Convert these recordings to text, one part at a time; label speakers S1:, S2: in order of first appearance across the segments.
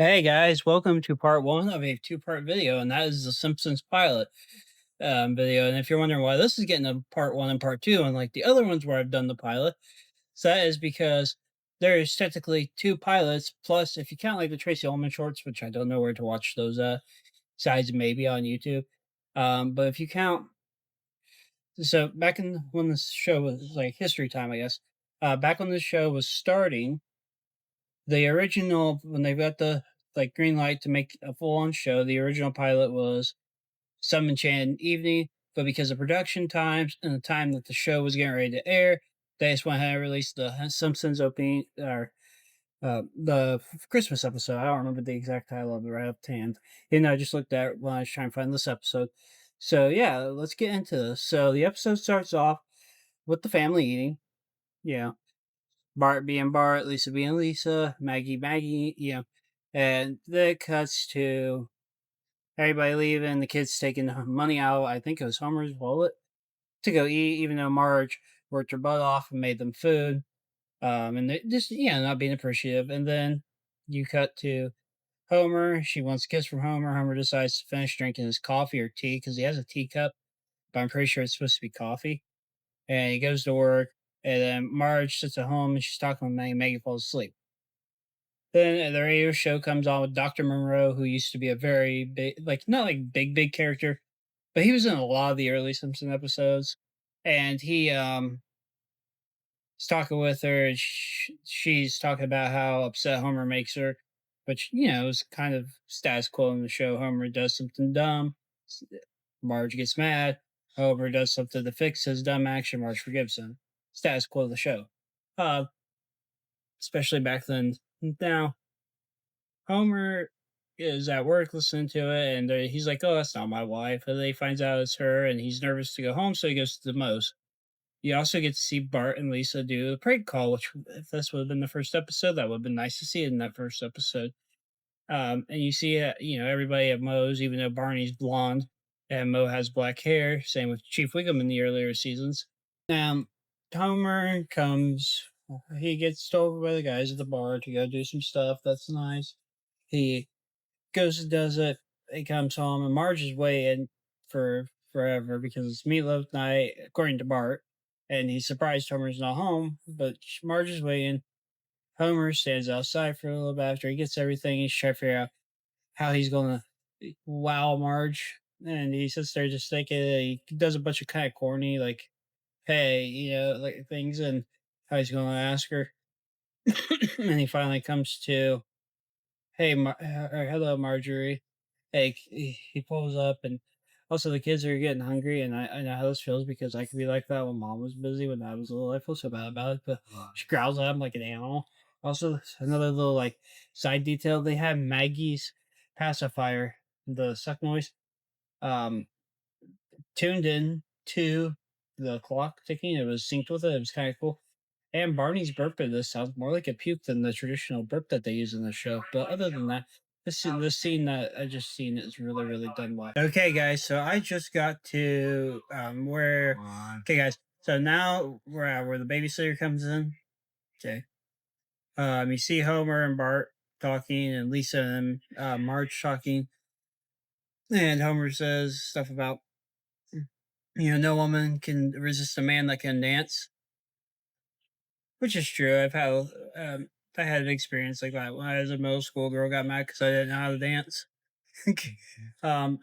S1: Hey guys, welcome to part one of a two-part video, and that is the Simpsons pilot video. And if you're wondering why this is getting a part one and part two, unlike the other ones where I've done the pilot, so that is because there is technically two pilots. Plus, if you count like the Tracy Ullman shorts, which I don't know where to watch those besides maybe on YouTube. But if you count, so back in when this show was like history time, I guess. Back when this show was starting, the original when they got the like green light to make a full on show, the original pilot was some enchanted evening, but because of production times and the time that the show was getting ready to air, they just went ahead and released the Simpsons opening or the Christmas episode. I don't remember the exact title of it right offhand. You know, I just looked at it when I was trying to find this episode. So yeah, let's get into this. So the episode starts off with the family eating. Yeah, Bart being Bart, Lisa being Lisa, Maggie, and then it cuts to everybody leaving, the kids taking the money out. I think it was Homer's wallet to go eat, even though Marge worked her butt off and made them food. And they just, not being appreciative. And then you cut to Homer. She wants a kiss from Homer. Homer decides to finish drinking his coffee or tea because he has a teacup, but I'm pretty sure it's supposed to be coffee. And he goes to work. And then Marge sits at home and she's talking with Maggie. Maggie falls asleep. Then the radio show comes on with Dr. Monroe, who used to be a very big, like not like big character, but he was in a lot of the early Simpson episodes. And he's talking with her, and she's talking about how upset Homer makes her, which is kind of status quo in the show. Homer does something dumb, Marge gets mad. Homer does something to fix his dumb action. Marge forgives him. Status quo of the show, uh, especially back then. Now Homer is at work listening to it, and he's like, "Oh, that's not my wife." And then he finds out it's her, and he's nervous to go home, so he goes to the Moe's. You also get to see Bart and Lisa do the prank call, which if this would have been the first episode, that would have been nice to see it in that first episode. And you see, everybody at Moe's, even though Barney's blonde and Moe has black hair. Same with Chief Wiggum in the earlier seasons. Um, Homer comes, he gets told by the guys at the bar to go do some stuff. That's nice. He goes and does it. He comes home, and Marge is waiting for forever because it's meatloaf night, according to Bart. And he's surprised Homer's not home, but Marge is waiting. Homer stands outside for a little bit after he gets everything. He's trying to figure out how he's going to wow Marge. And he sits there just thinking, he does a bunch of kind of corny, like, hey, like things, and how he's going to ask her. And he finally comes to, hey, hello, Marjorie. Hey, he pulls up, and also the kids are getting hungry, and I know how this feels because I could be like that when mom was busy. When I was little, I feel so bad about it, but she growls at him like an animal. Also, another little like side detail: they had Maggie's pacifier, the suck noise, um, tuned in to the clock ticking. It was synced with it. It was kind of cool. And Barney's burp in this sounds more like a puke than the traditional burp that they use in the show. But other than that, this scene that I just seen is really done well. Okay, guys. So I just got to where. Okay, guys. So now we're at where the babysitter comes in. Okay. You see Homer and Bart talking, and Lisa and Marge talking, and Homer says stuff about no woman can resist a man that can dance. Which is true. I had an experience like that when I was in middle school. A girl got mad because I didn't know how to dance. um,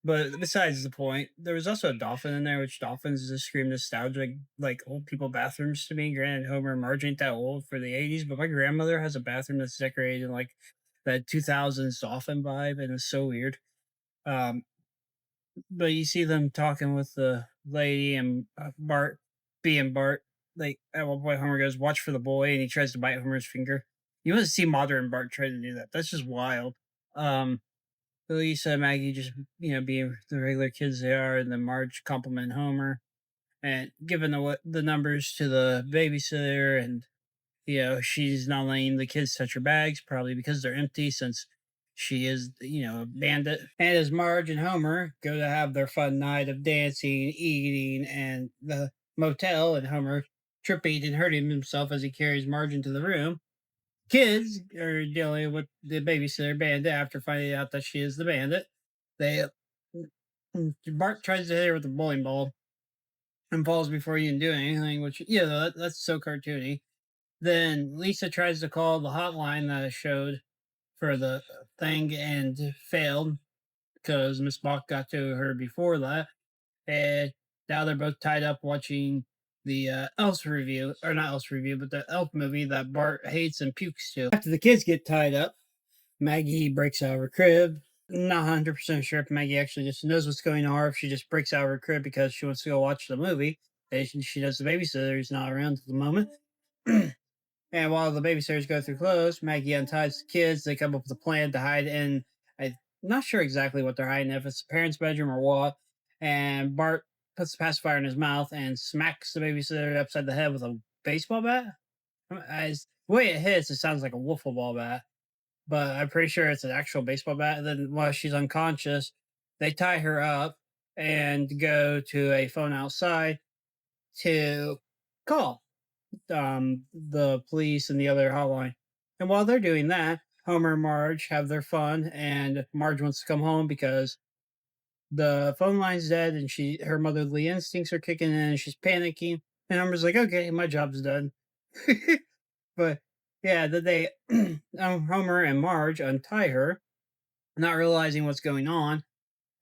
S1: but besides the point, there was also a dolphin in there, which dolphins just scream nostalgic, like old people bathrooms to me. Granted, Homer and Marge ain't that old for the '80s, but my grandmother has a bathroom that's decorated in like that 2000s dolphin vibe, and it's so weird. Um, but you see them talking with the lady and Bart being Bart. Like at one point, Homer goes, "Watch for the boy," and he tries to bite Homer's finger. You want to see modern Bart try to do that? That's just wild. Um, Lisa and Maggie just being the regular kids they are, and then Marge compliment Homer and giving the numbers to the babysitter, and she's not letting the kids touch her bags, probably because they're empty since she is, a bandit. And as Marge and Homer go to have their fun night of dancing, eating, and the motel, and Homer tripping and hurting himself as he carries Marge into the room, kids are dealing with the babysitter bandit after finding out that she is the bandit. They Bart tries to hit her with a bowling ball and falls before he can do anything, which that's so cartoony. Then Lisa tries to call the hotline that I showed for the thing and failed because Miss Bach got to her before that. And now they're both tied up watching the Elf review, or not Elf review, but the Elf movie that Bart hates and pukes to. After the kids get tied up, Maggie breaks out of her crib. Not 100% sure if Maggie actually just knows what's going on, or if she just breaks out of her crib because she wants to go watch the movie. And she does the babysitter who's not around at the moment. And while the babysitters go through clothes, Maggie unties the kids. They come up with a plan to hide in. I'm not sure exactly what they're hiding, if it's the parents' bedroom or what. And Bart puts the pacifier in his mouth and smacks the babysitter upside the head with a baseball bat. The way it hits, it sounds like a wiffle ball bat, but I'm pretty sure it's an actual baseball bat. And then while she's unconscious, they tie her up and go to a phone outside to call the police and the other hotline. And while they're doing that, Homer and Marge have their fun, and Marge wants to come home because the phone line's dead, and her motherly instincts are kicking in, and she's panicking. And Homer's like, "Okay, my job's done." But yeah, that they Homer and Marge untie her, not realizing what's going on,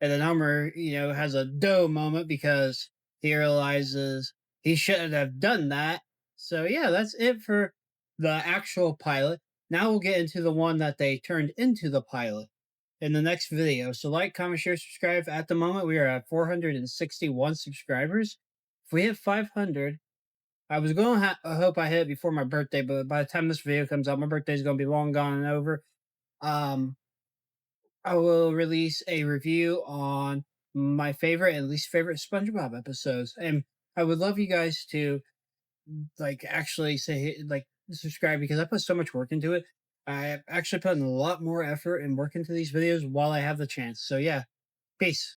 S1: and then Homer, has a dough moment because he realizes he shouldn't have done that. So yeah, that's it for the actual pilot. Now we'll get into the one that they turned into the pilot in the next video. So like, comment, share, subscribe. At the moment, we are at 461 subscribers. If we hit 500, I was going to I hope I hit it before my birthday, but by the time this video comes out, my birthday is going to be long gone and over. Um, I will release a review on my favorite and least favorite SpongeBob episodes. And I would love you guys to actually say subscribe because I put so much work into it. I actually put in a lot more effort and work into these videos while I have the chance. So yeah, peace.